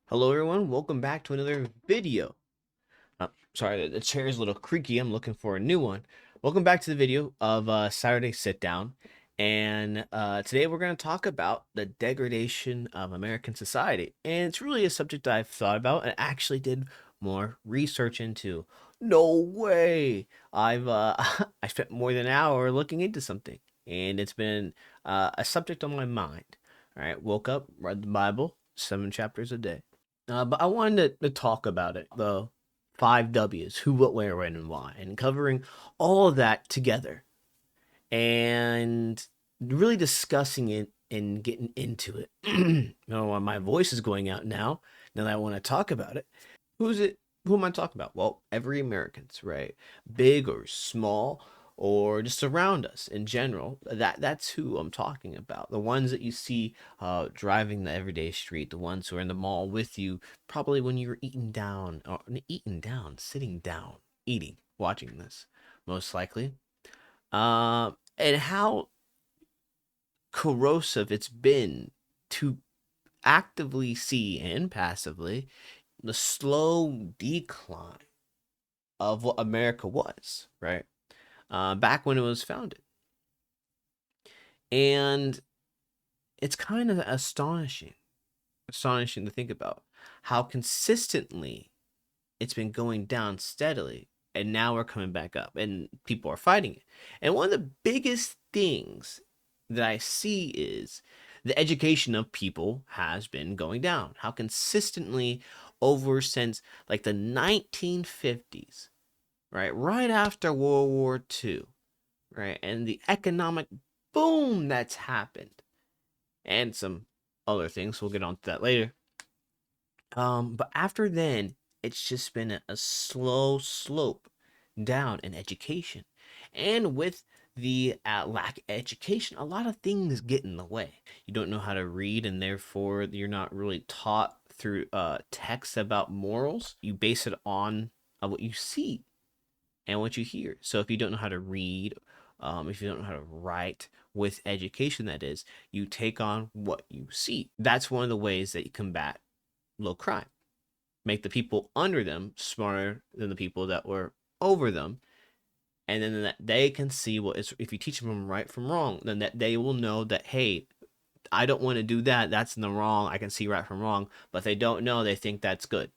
Hello everyone, welcome back to another video. Sorry, the chair is a little creaky. I'm looking for a new one. Welcome back to the video of Saturday Sit Down. And today we're going to talk about the degradation of American society. And it's really a subject I've thought about and actually did more research into. No way! I've I spent more than an hour looking into something, and it's been a subject on my mind. All right, woke up, read the Bible, 7 chapters a day. But I wanted to talk about it, the five W's: who, what, where, when, and why, and covering all of that together and really discussing it and getting into it. My voice is going out now that I want to talk about it. Who's it? Who am I talking about? Well, every Americans, right? Big or small, or just around us in general. That's who I'm talking about. The ones that you see driving the everyday street, the ones who are in the mall with you, probably when you were sitting down, eating, watching this, most likely. And how corrosive it's been to actively see and passively the slow decline of what America was, right? Back when it was founded. And it's kind of astonishing to think about how consistently it's been going down steadily. And now we're coming back up and people are fighting it. And one of the biggest things that I see is the education of people has been going down. How consistently over since like the 1950s, right after World War II, right, and the economic boom that's happened, and some other things. We'll get on to that later. But after then, it's just been a slow slope down in education, and with the lack of education, a lot of things get in the way. You don't know how to read, and therefore you're not really taught through texts about morals. You base it on what you see and what you hear. So if you don't know how to read, if you don't know how to write with education, that is, you take on what you see. That's one of the ways that you combat low crime. Make the people under them smarter than the people that were over them. And then that they can see what is, if you teach them right from wrong, then that they will know that, hey, I don't want to do that. That's in the wrong. I can see right from wrong. But they don't know. They think that's good.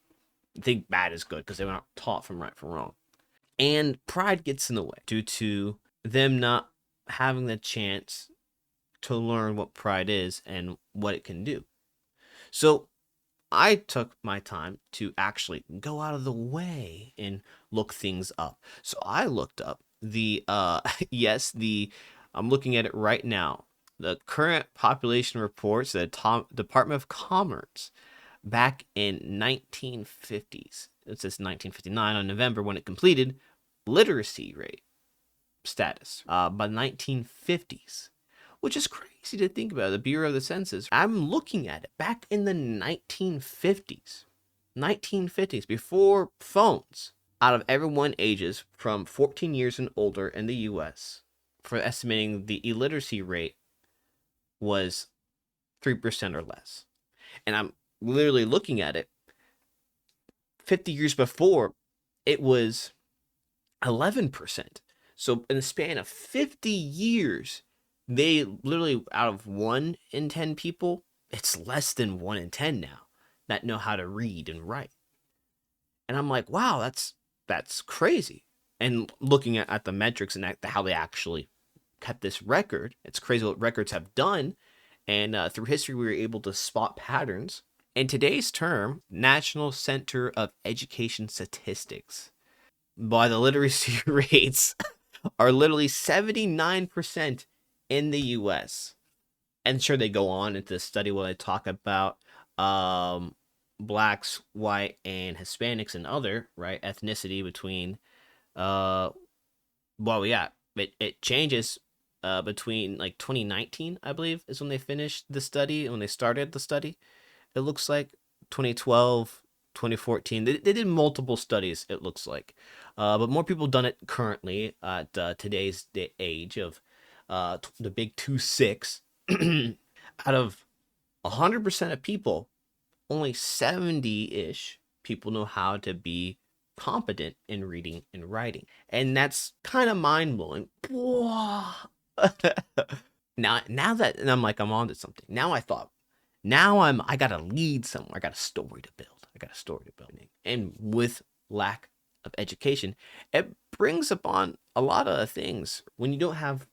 They think bad is good because they were not taught from right from wrong. And pride gets in the way due to them not having the chance to learn what pride is and what it can do. So I took my time to actually go out of the way and look things up. So I looked up the yes, the I'm looking at it right now. The current population reports the Department of Commerce back in 1950s. It says 1959 on November when it completed literacy rate status by 1950s, which is crazy to think about. The Bureau of the Census, I'm looking at it back in the 1950s, before phones. Out of everyone ages from 14 years and older in the U.S., for estimating the illiteracy rate was 3% or less. And I'm literally looking at it 50 years before, it was 11%. So in the span of 50 years, they literally, out of 1 in 10 people, it's less than 1 in 10 now that know how to read and write. And I'm like, wow, that's crazy. And looking at the metrics and how they actually kept this record, it's crazy what records have done. And through history, we were able to spot patterns. In today's term, National Center of Education Statistics, by the literacy rates, are literally 79% in the US. And sure, they go on into the study where they talk about blacks, white, and Hispanics and other, right, ethnicity between, uh, well, yeah, it changes between like 2019, I believe, is when they finished the study, when they started the study. It looks like 2012, 2014. They did multiple studies, it looks like. But more people done it currently at today's age of the big 2-6. Out of 100% of people, only 70-ish people know how to be competent in reading and writing. And that's kind of mind-blowing. Now that, and I'm like, I'm onto something. Now I gotta lead somewhere. I got a story to build. I got a story to build. And with lack of education, it brings upon a lot of things. When you don't have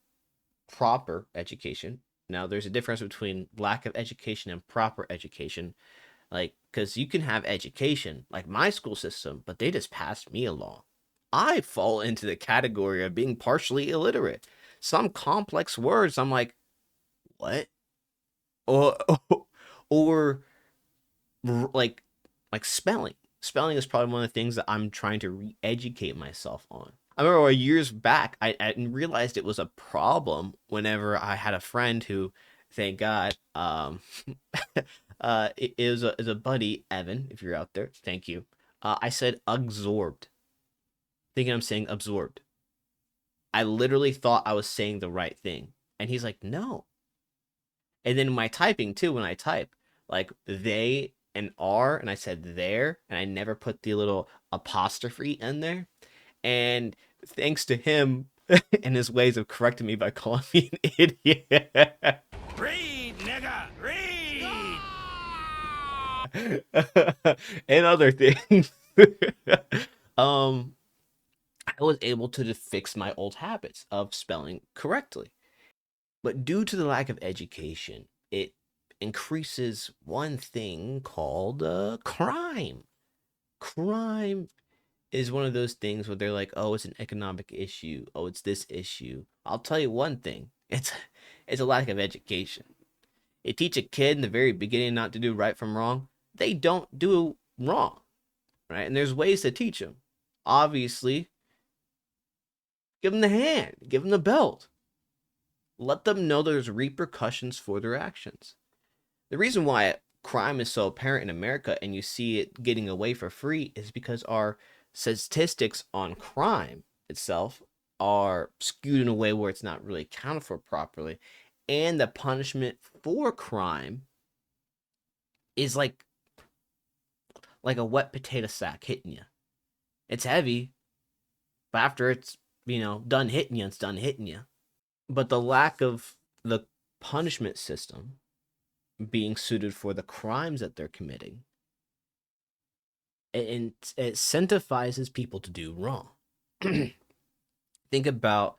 proper education, now there's a difference between lack of education and proper education. Like, because you can have education, like my school system, but they just passed me along. I fall into the category of being partially illiterate. Some complex words, I'm like, what? Or, or like, spelling. Spelling is probably one of the things that I'm trying to re-educate myself on. I remember years back, I realized it was a problem whenever I had a friend who, thank God, it is a buddy, Evan, if you're out there, thank you. I said absorbed, thinking I'm saying absorbed. I literally thought I was saying the right thing, and he's like, no. And then my typing too, when I type, like they and are, and I said there, and I never put the little apostrophe in there. And thanks to him and his ways of correcting me by calling me an idiot. Read, nigga, read. And other things. um, I was able to fix my old habits of spelling correctly. But due to the lack of education, it increases one thing called crime. Crime is one of those things where they're like, oh, it's an economic issue. Oh, it's this issue. I'll tell you one thing. It's a lack of education. You teach a kid in the very beginning not to do right from wrong, they don't do wrong, right? And there's ways to teach them. Obviously, give them the hand, give them the belt. Let them know there's repercussions for their actions. The reason why crime is so apparent in America and you see it getting away for free is because our statistics on crime itself are skewed in a way where it's not really accounted for properly. And the punishment for crime is like a wet potato sack hitting you. It's heavy, but after it's, done hitting you, it's done hitting you. But the lack of the punishment system being suited for the crimes that they're committing, it incentivizes people to do wrong. Think about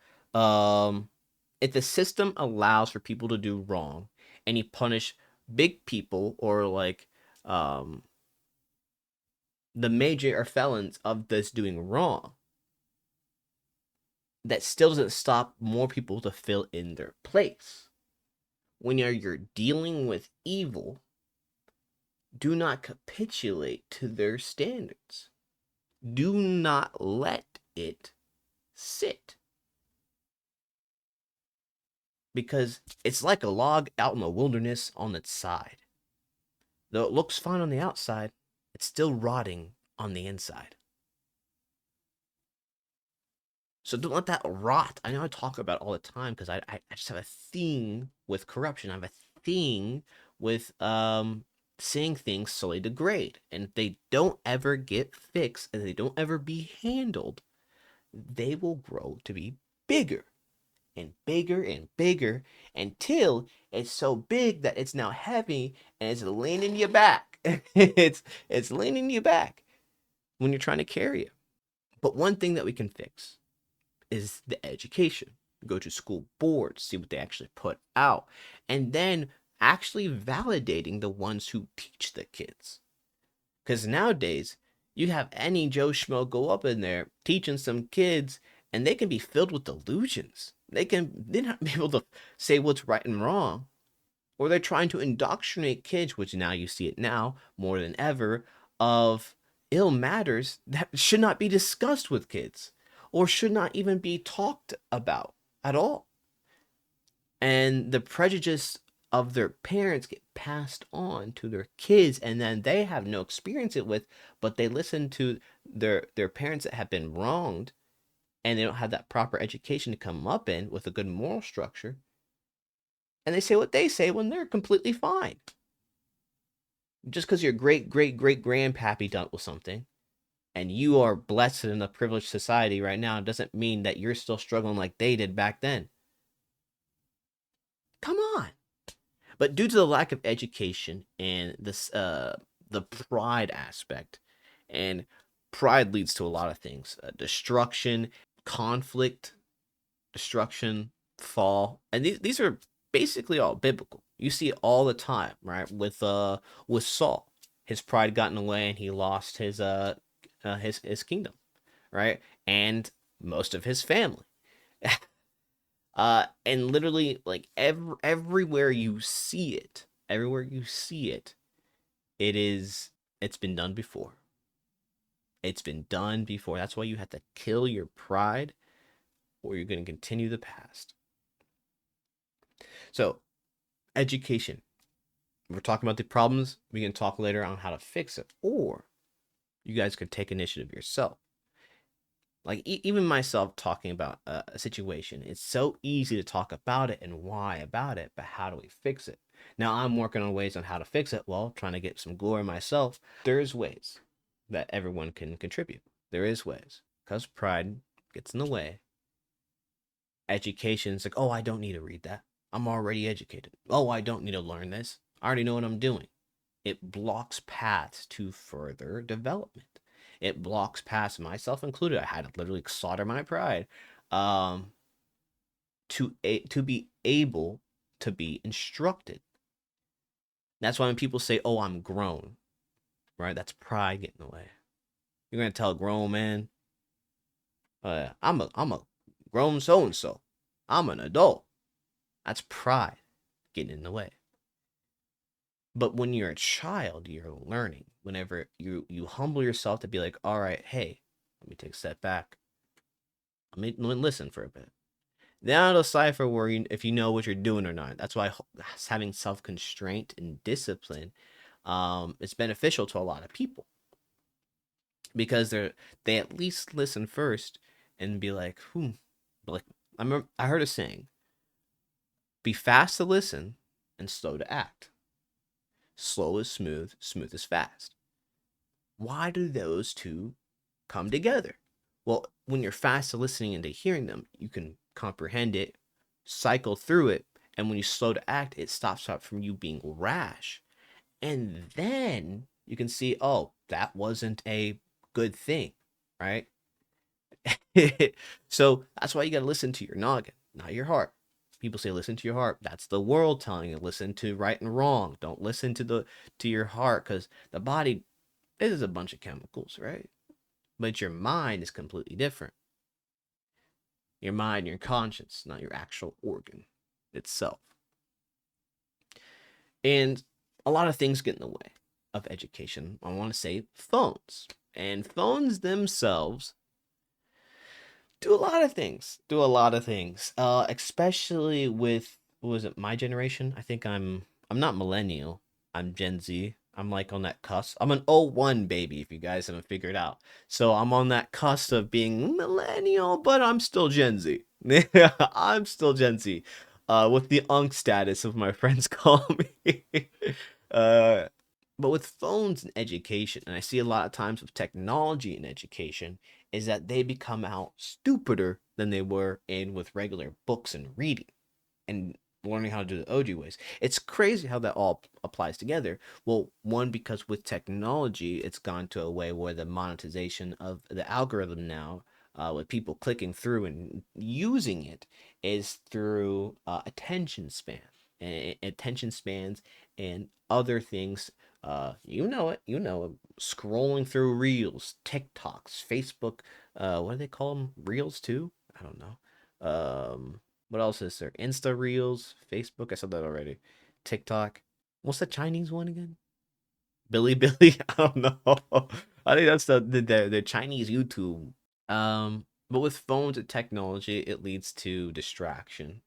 if the system allows for people to do wrong and you punish big people or like the major or felons of this doing wrong, that still doesn't stop more people to fill in their place. When you're dealing with evil, do not capitulate to their standards. Do not let it sit. Because it's like a log out in the wilderness on its side. Though it looks fine on the outside, it's still rotting on the inside. So don't let that rot. I know I talk about it all the time because I just have a thing with corruption. I have a thing with seeing things slowly degrade. And if they don't ever get fixed and they don't ever be handled, they will grow to be bigger and bigger and bigger until it's so big that it's now heavy and it's leaning you back. it's leaning you back when you're trying to carry it. But one thing that we can fix is the education. Go to school boards, see what they actually put out, and then actually validating the ones who teach the kids. Because nowadays, you have any Joe Schmo go up in there teaching some kids, and they can be filled with delusions. They're not be able to say what's right and wrong, or they're trying to indoctrinate kids, which now you see it now more than ever, of ill matters that should not be discussed with kids or should not even be talked about at all. And the prejudice of their parents get passed on to their kids, and then they have no experience it with, but they listen to their parents that have been wronged, and they don't have that proper education to come up in with a good moral structure, and they say what they say when they're completely fine. Just because your great great great grandpappy dealt with something, and you are blessed in a privileged society right now, doesn't mean that you're still struggling like they did back then. Come on. But due to the lack of education and this the pride aspect, and pride leads to a lot of things: destruction, conflict, destruction, fall, and these are basically all biblical. You see it all the time, right? With Saul, his pride got in the way, and he lost his kingdom, right? And most of his family. And literally, like everywhere you see it, it is it's been done before. It's been done before. That's why you have to kill your pride, or you're going to continue the past. So, education. We're talking about the problems. We can talk later on how to fix it, or you guys could take initiative yourself. Like even myself talking about a situation, it's so easy to talk about it and why about it, but how do we fix it? Now I'm working on ways on how to fix it. Well, trying to get some glory myself. There's ways that everyone can contribute. There is ways, because pride gets in the way. Education's like, oh, I don't need to read that. I'm already educated. Oh, I don't need to learn this. I already know what I'm doing. It blocks paths to further development. It blocks paths, myself included. I had to literally slaughter my pride, um, to be able to be instructed. That's why when people say, "Oh, I'm grown," right? That's pride getting in the way. You're gonna tell a grown man, I'm a grown so and so. I'm an adult." That's pride getting in the way. But when you're a child, you're learning. Whenever you humble yourself to be like, all right, hey, let me take a step back. Let me listen for a bit. Then I'll decipher where if you know what you're doing or not. That's why having self constraint and discipline, is beneficial to a lot of people, because they at least listen first and be like, like I heard a saying: be fast to listen and slow to act. Slow is smooth, smooth is fast. Why do those two come together? Well, when you're fast to listening and to hearing them, you can comprehend it, cycle through it, and when you slow to act, it stops up from you being rash. And then you can see, oh, that wasn't a good thing, right? So that's why you got to listen to your noggin, not your heart. People say listen to your heart. That's the world telling you listen to right and wrong. Don't listen to your heart, because the body is a bunch of chemicals, right? But your mind is completely different. Your mind, your conscience, not your actual organ itself. And a lot of things get in the way of education. I want to say phones. And phones themselves do a lot of things. Do a lot of things. Especially with, what was it, my generation? I think I'm not millennial. I'm Gen Z. I'm like on that cusp. I'm an '01 baby, if you guys haven't figured out. So I'm on that cusp of being millennial, but I'm still Gen Z. I'm still Gen Z. With the unk status of my friends call me. uh, but with phones and education, and I see a lot of times with technology and education, is that they become out stupider than they were in with regular books and reading and learning how to do the OG ways. It's crazy how that all applies together. Well, one, because with technology, it's gone to a way where the monetization of the algorithm now, with people clicking through and using it, is through attention spans, and other things. You know it. Scrolling through reels, TikToks, Facebook. What do they call them? Reels too? I don't know. What else is there? Insta Reels, Facebook. I said that already. TikTok. What's the Chinese one again? Billy. I don't know. I think that's the Chinese YouTube. But with phones and technology, it leads to distraction.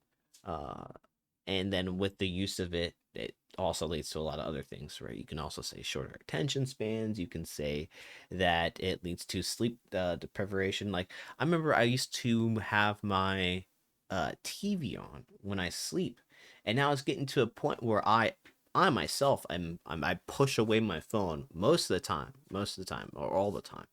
Uh, and then with the use of it, it also leads to a lot of other things, right? You can also say shorter attention spans. You can say that it leads to sleep deprivation. Like, I remember I used to have my TV on when I sleep, and now it's getting to a point where I myself, I push away my phone most of the time, or all the time,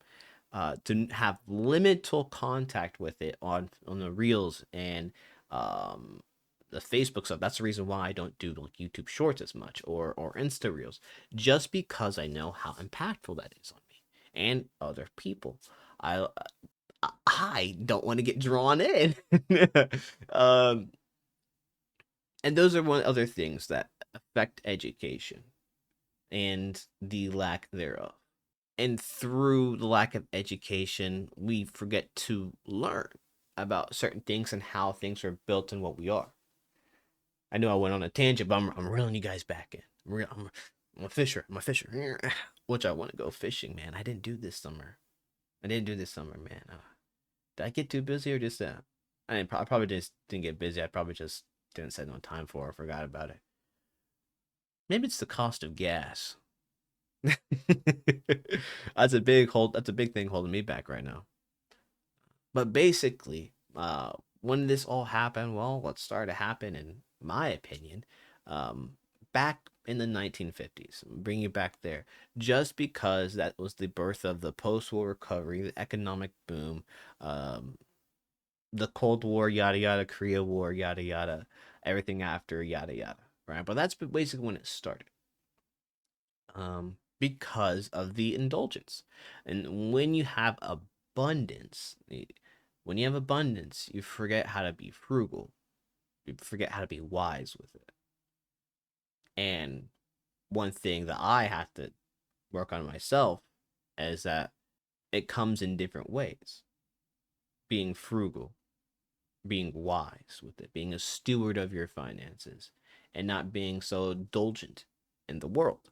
to have limited contact with it on the reels and um, the Facebook stuff. That's the reason why I don't do like YouTube Shorts as much or Insta Reels, just because I know how impactful that is on me and other people. I I don't want to get drawn in. um, and those are one other things that affect education and the lack thereof. And through the lack of education, we forget to learn about certain things and how things are built and what we are. I know I went on a tangent, but I'm reeling you guys back in. I'm a fisher. I'm a fisher. Which I want to go fishing, man. I didn't do this summer. I didn't do this summer, man. Did I get too busy or just I probably just didn't get busy. I probably just didn't set no time for it. Or forgot about it. Maybe it's the cost of gas. That's a big thing holding me back right now. But basically, when this all happened, well, what started to happen, in my opinion, um, back in the 1950s, bring you back there, just because that was the birth of the post-war recovery, the economic boom, um, the Cold War, yada yada, Korea War, yada yada, everything after, yada yada, right? But that's basically when it started, because of the indulgence. And when you have abundance, when you have abundance, you forget how to be frugal. You forget how to be wise with it. And one thing that I have to work on myself is that it comes in different ways. Being frugal, being wise with it, being a steward of your finances, and not being so indulgent in the world,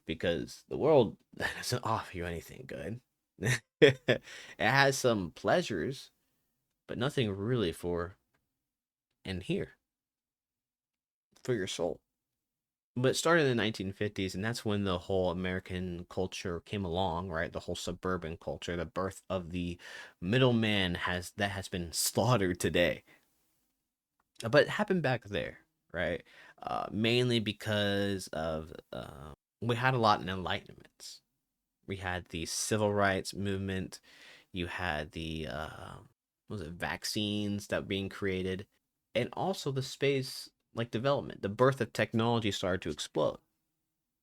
because the world doesn't offer you anything good. It has some pleasures, but nothing really for in here for your soul. But it started in the 1950s, and that's when the whole American culture came along, right? The whole suburban culture, the birth of the middleman has been slaughtered today. But it happened back there, right? Mainly because of we had a lot in enlightenments. We had the civil rights movement. You had the was it vaccines that were being created, and also the space like development. The birth of technology started to explode.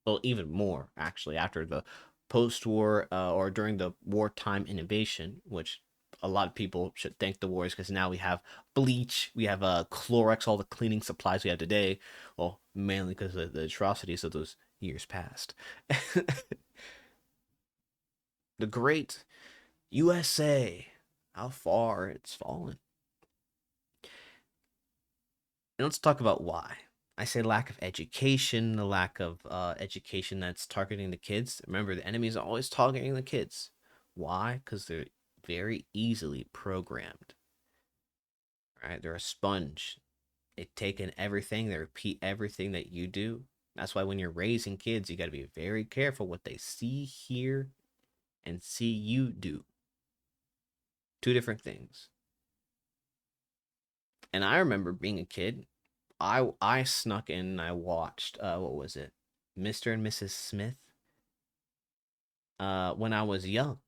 Well, even more actually after the post-war or during the wartime innovation, which a lot of people should thank the wars, because now we have bleach, we have Clorox, all the cleaning supplies we have today. Well, mainly because of the atrocities of those years past. The great USA, how far it's fallen. And let's talk about why. I say lack of education, the lack of education that's targeting the kids. Remember, the enemy is always targeting the kids. Why? Because they're very easily programmed. Right? They're a sponge. They take in everything. They repeat everything that you do. That's why when you're raising kids, you got to be very careful what they see, hear, and see you do. Two different things. And I remember being a kid. I snuck in and I watched what was it, Mr. and Mrs. Smith, when I was young,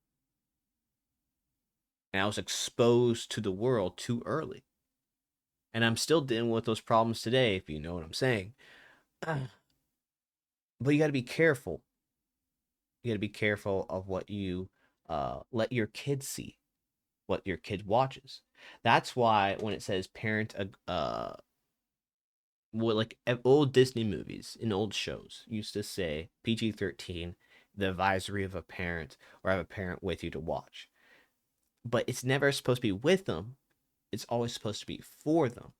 and I was exposed to the world too early, and I'm still dealing with those problems today, if you know what I'm saying. But you got to be careful. You got to be careful of what you let your kids see, what your kid watches. That's why when it says parent well, like old Disney movies and old shows used to say PG-13, the advisory of a parent, or have a parent with you to watch. But it's never supposed to be with them. It's always supposed to be for them.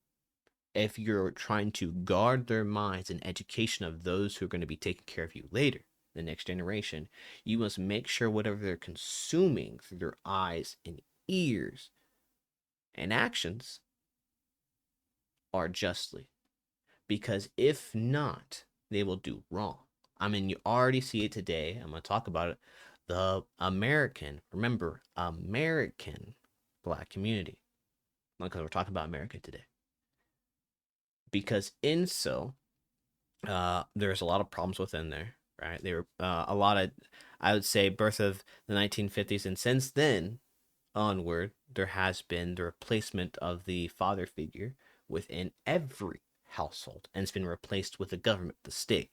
If you're trying to guard their minds and education of those who are going to be taking care of you later, the next generation, you must make sure whatever they're consuming through their eyes and ears and actions are justly. Because if not, they will do wrong. I mean, you already see it today. I'm going to talk about it. The American, remember, American black community. Because we're talking about America today. Because in so, There's a lot of problems within there, right? There were a lot of, I would say, birth of the 1950s, and since then onward, there has been the replacement of the father figure within every household, and it's been replaced with the government, the state.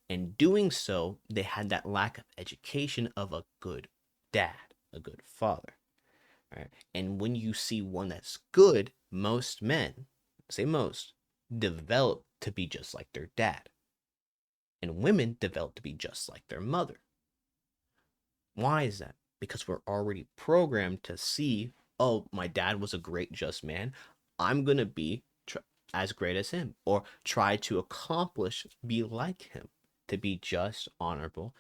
And doing so, they had that lack of education of a good dad, a good father, right? And when you see one that's good, most men, say most, develop to be just like their dad, and women develop to be just like their mother. Why is that? Because we're already programmed to see, oh, my dad was a great, just man. I'm going to be as great as him, or try to accomplish, be like him, to be just, honorable,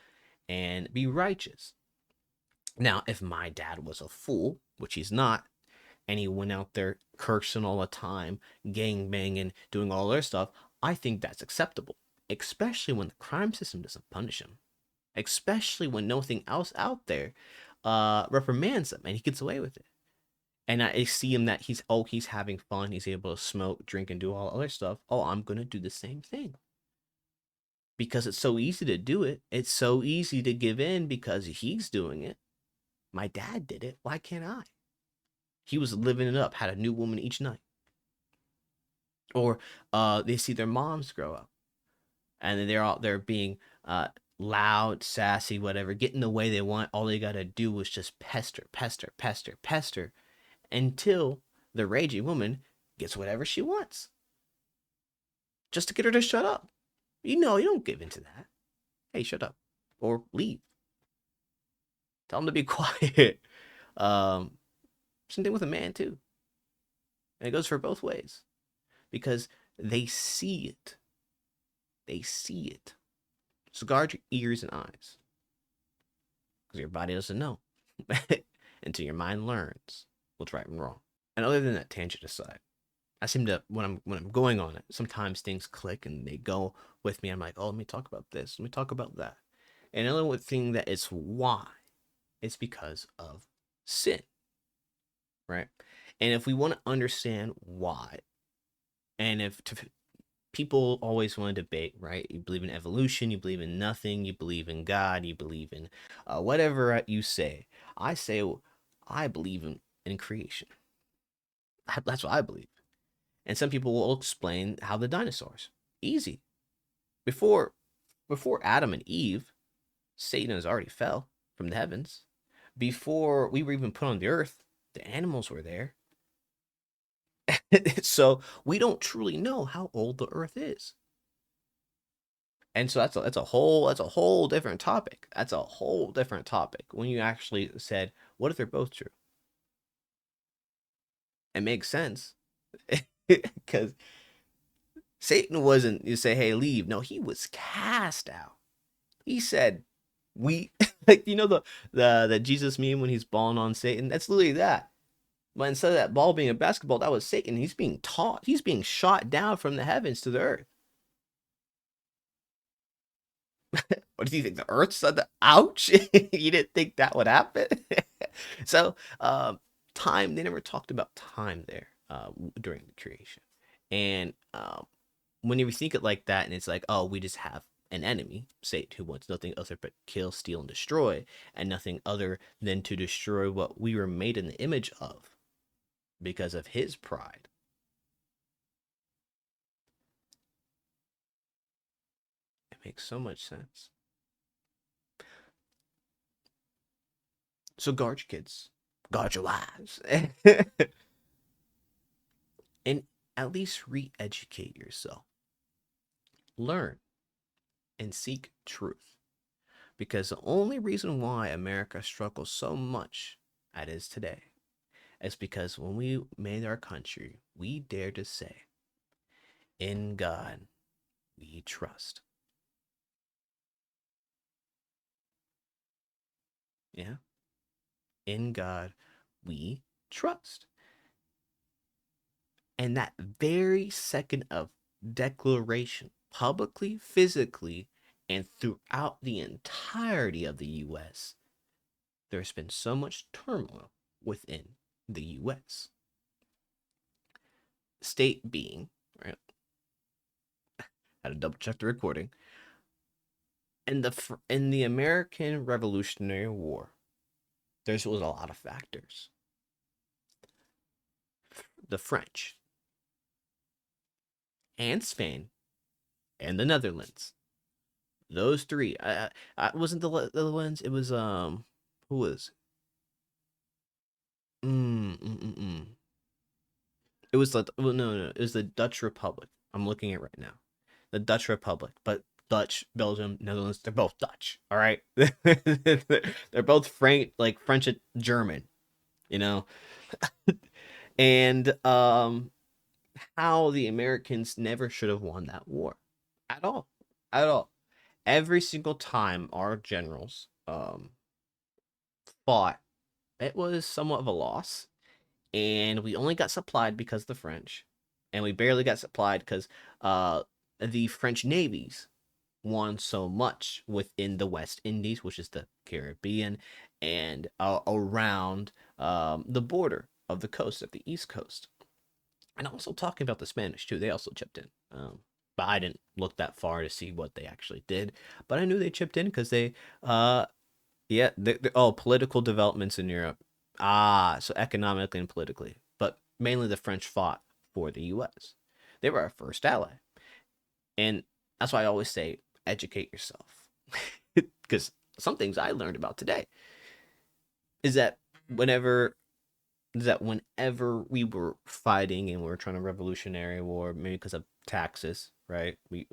and be righteous. Now, if my dad was a fool, which he's not, and he went out there cursing all the time, gang banging, doing all their stuff, I think that's acceptable, especially when the crime system doesn't punish him, especially when nothing else out there reprimands him and he gets away with it. And I see him that he's having fun, he's able to smoke, drink, and do all other stuff. Oh, I'm gonna do the same thing because it's so easy to do it. It's so easy to give in because he's doing it. My dad did it. Why can't I? He was living it up, had a new woman each night. Or they see their moms grow up and then they're out there being loud, sassy, whatever, getting the way they want. All they gotta do is just pester, pester, pester, pester until the raging woman gets whatever she wants, just to get her to shut up. You know, you don't give in to that. Hey, shut up or leave. Tell them to be quiet. um, Same thing with a man too, and it goes for both ways because they see it. They see it. So guard your ears and eyes because your body doesn't know until your mind learns what's right and wrong. And other than that tangent aside, I seem to when I'm going on it, sometimes things click and they go with me. I'm like, oh, let me talk about this. Let me talk about that. And another thing that it's why, it's because of sin, right? And if we want to understand why, and if to, people always want to debate, right? You believe in evolution, you believe in nothing, you believe in God, you believe in whatever you say. I say, I believe in creation. That's what I believe. And some people will explain how the dinosaurs. Easy. Before before Adam and Eve, Satan has already fell from the heavens. Before we were even put on the earth, the animals were there. So we don't truly know how old the earth is. And so that's a whole different topic. That's a whole different topic. When you actually said, what if they're both true? It makes sense. Because Satan wasn't, you say, hey, leave. No, he was cast out. He said, we, like, the Jesus meme when he's balling on Satan? That's literally that. But instead of that ball being a basketball, that was Satan. He's being taught, he's being shot down from the heavens to the earth. What do you think? The earth said the ouch? You didn't think that would happen? So, time, they never talked about time there during the creation. And when you think it like that, and it's like, oh, we just have an enemy, Satan, who wants nothing other but kill, steal, and destroy, and nothing other than to destroy what we were made in the image of because of his pride. It makes so much sense. So guard your kids, guard your wives, and at least re-educate yourself. Learn and seek truth. Because the only reason why America struggles so much as it is today is because when we made our country, we dared to say, in God we trust. Yeah? In God we trust. And that very second of declaration, publicly, physically, and throughout the entirety of the US, there's been so much turmoil within the US. State being, right? Had to double check the recording. In the American Revolutionary War, there was a lot of factors. The French and Spain and the Netherlands. Those three. I wasn't the Netherlands. It was who was? It was like, well, no, it was the Dutch Republic. I'm looking at right now. The Dutch Republic, but Dutch, Belgium, Netherlands, they're both Dutch. All right, they're both French and German, you know, and how the Americans never should have won that war at all, at all. Every single time our generals fought, it was somewhat of a loss, and we only got supplied because of the French, and we barely got supplied because uh, the French navies won so much within the West Indies, which is the Caribbean, and around the border of the coast of the East Coast. And also talking about the Spanish too, they also chipped in. But I didn't look that far to see what they actually did. But I knew they chipped in because uh, yeah, political developments in Europe. Ah, so economically and politically, but mainly the French fought for the U.S. They were our first ally, and that's why I always say educate yourself, because some things I learned about today is that whenever whenever we were fighting and we were trying to revolutionary war, maybe because of taxes, right? We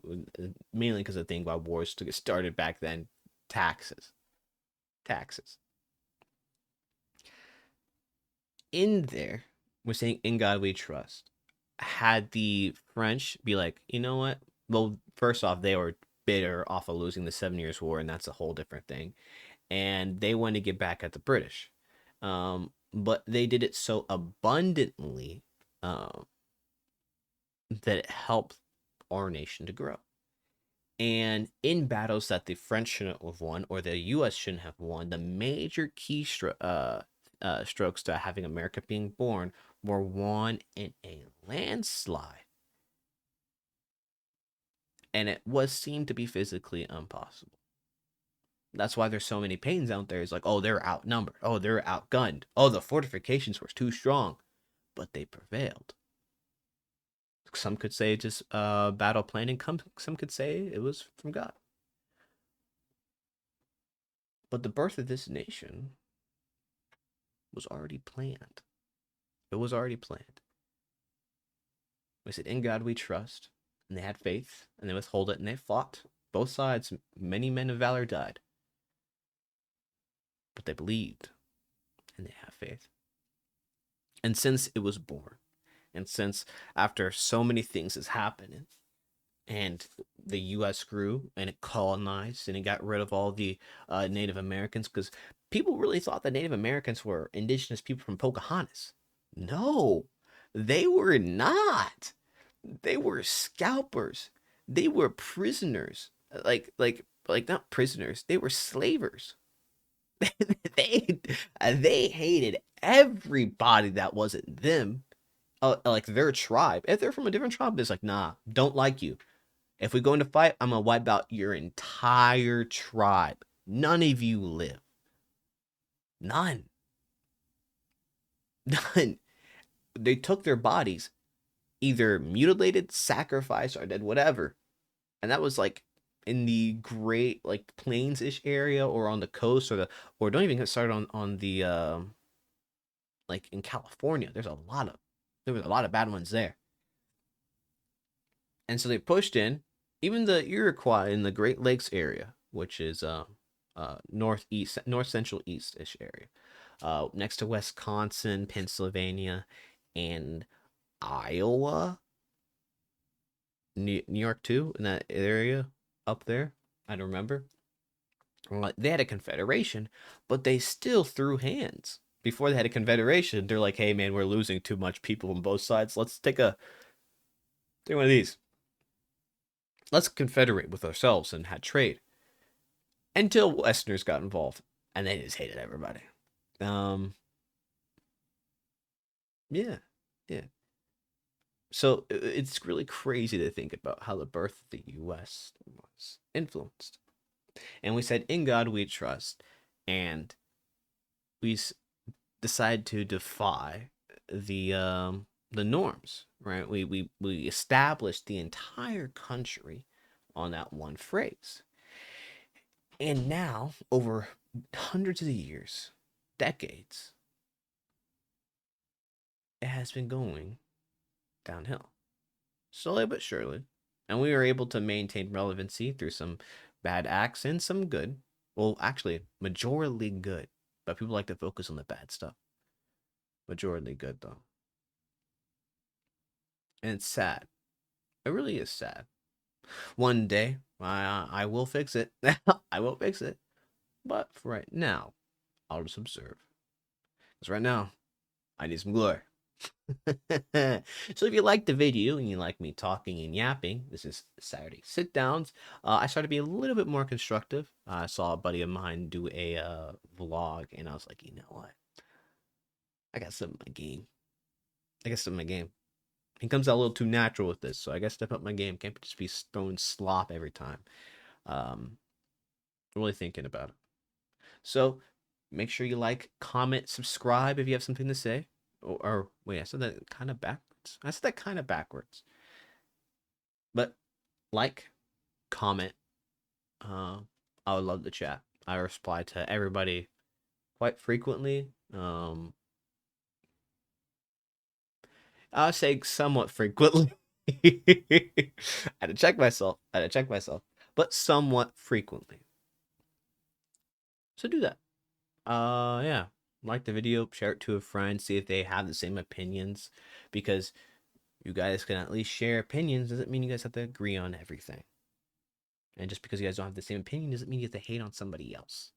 mainly because of the thing why wars to get started back then, taxes, taxes. In there, we're saying in God we trust. Had the French be like, you know what? Well, first off, they were bitter off of losing the 7 Years' War, and that's a whole different thing. And they wanted to get back at the British. But they did it so abundantly um, that it helped our nation to grow. And in battles that the French shouldn't have won or the U.S. shouldn't have won, the major strokes to having America being born were won in a landslide. And it was seemed to be physically impossible. That's why there's so many pains out there. It's like, oh, they're outnumbered. Oh, they're outgunned. Oh, the fortifications were too strong. But they prevailed. Some could say just battle planning. Some could say it was from God. But the birth of this nation was already planned. It was already planned. We said, in God we trust. And they had faith, and they withhold it, and they fought. Both sides, many men of valor died. But they believed, and they have faith. And since it was born, and since after so many things has happened, and the U.S. grew, and it colonized, and it got rid of all the Native Americans, because people really thought that Native Americans were indigenous people from Pocahontas. No, they were not. They were scalpers. They were prisoners. Like not prisoners. They were slavers. they they hated everybody that wasn't them. Like their tribe. If they're from a different tribe, it's like, nah, don't like you. If we go into fight, I'm gonna wipe out your entire tribe. None of you live. None. None. They took their bodies, either mutilated, sacrificed, or did whatever. And that was like in the great like plains ish area or on the coast or don't even get started on the like in California. There was a lot of bad ones there. And so they pushed in, even the Iroquois in the Great Lakes area, which is north central east ish area, next to Wisconsin, Pennsylvania, and Iowa, New York too, in that area up there. I don't remember. They had a confederation, but they still threw hands. Before they had a confederation, they're like, "Hey, man, we're losing too much people on both sides. Let's take one of these. Let's confederate with ourselves and had trade." Until Westerners got involved, and they just hated everybody. Um, yeah, yeah. So it's really crazy to think about how the birth of the US was influenced. And we said, in God we trust. And we decide to defy the norms, right? We established the entire country on that one phrase. And now, over hundreds of years, decades, it has been going downhill, slowly but surely. And we were able to maintain relevancy through some bad acts and some good. Well, actually, majority good. But people like to focus on the bad stuff. Majority good, though. And it's sad. It really is sad. One day, I will fix it. I will fix it. But for right now, I'll just observe. Because right now, I need some glory. So if you like the video and you like me talking and yapping, this is Saturday sit downs. I started to be a little bit more constructive. I saw a buddy of mine do a vlog, and I was like, you know what? I got something in my game. I got something in my game. He comes out a little too natural with this, so I got to step up my game. Can't just be throwing slop every time. Um, really thinking about it. So make sure you like, comment, subscribe if you have something to say. Or wait, I said that kind of backwards. I said that kind of backwards. But like, comment. Uh, I would love to chat. I reply to everybody quite frequently. I'll say somewhat frequently. I had to check myself. I had to check myself. But somewhat frequently. So do that. Yeah. Like the video, share it to a friend, see if they have the same opinions. Because you guys can at least share opinions doesn't mean you guys have to agree on everything. And just because you guys don't have the same opinion doesn't mean you have to hate on somebody else.